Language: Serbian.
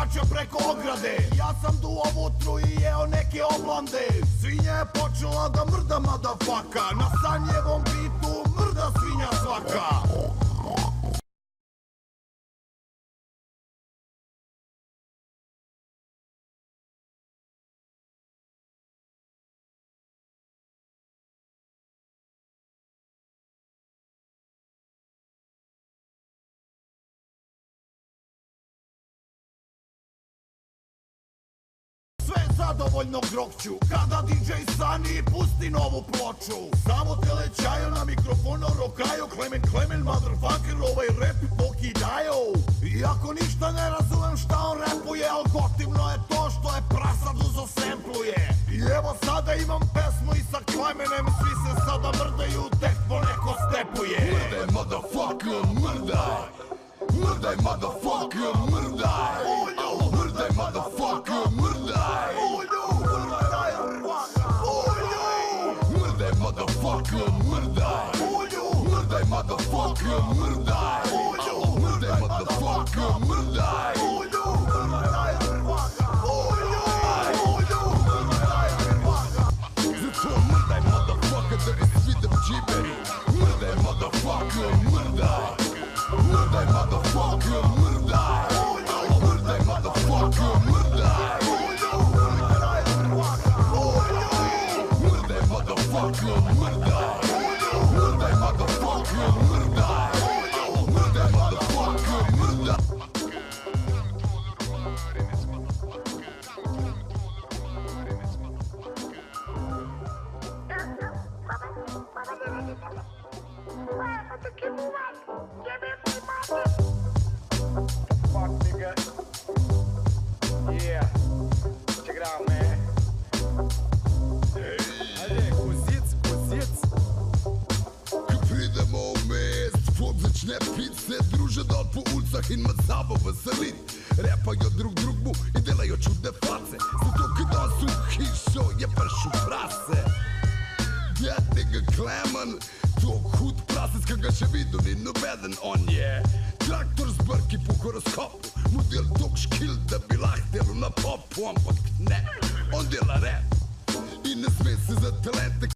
skače preko ograde. Ja sam duo vutru i jeo neke oblande. Svinja je počela da mrda madafaka. Na Sanjevom bitu mrda svinja svaka. Sve zadovoljno grokću kada DJ Sani pusti novu ploču. Samo telećaju na mikrofonu rokaju. Klemen, motherfucker, ovaj rap pokidaju. Iako ništa ne razumem šta on rapuje, al gotivno je to što je prasad uzo sempluje. I evo sada imam pesmu i sa Klemenem, svi se sada mrdaju, tek poneko stepuje. Mrdaj, motherfucker, mrdaj. Mrdaj, motherfucker, mrdaj. Mrdaj, motherfucker, mrdaj. Mrdaj, motherfucker, mrdaj. Mrdaj, motherfucker, mrdaj. Mrdaj, motherfucker, mrdaj. Zato mrdaj, motherfucker, da ne svidam džibe. Mrdaj, motherfucker, mrdaj. Mrdaj, motherfucker, mrdaj. Mrdaj, motherfucker, mrdaj. Mrdaj, motherfucker, mrdaj. Mrdaj, motherfucker, mrdaj. Mrdaj, motherfucker, mrdaj. Fuck, nigga. Yeah. Check it out, man. Ajde, kuzic. Kad pridemo u mest, fot začne pit se. Druže dol po ulicah in med sabo veselit. Repajo drug drugu i delajo čudne face. Zato kad on su hišo je pršu prase. That nigga Klemen, tog hud prasec kad ga še vidu ni nobeden. On je traktor z brki po horoskopu. Model tog škil da bi lahtelo na popu. Ampak ne, on dela rap i ne sme se za talente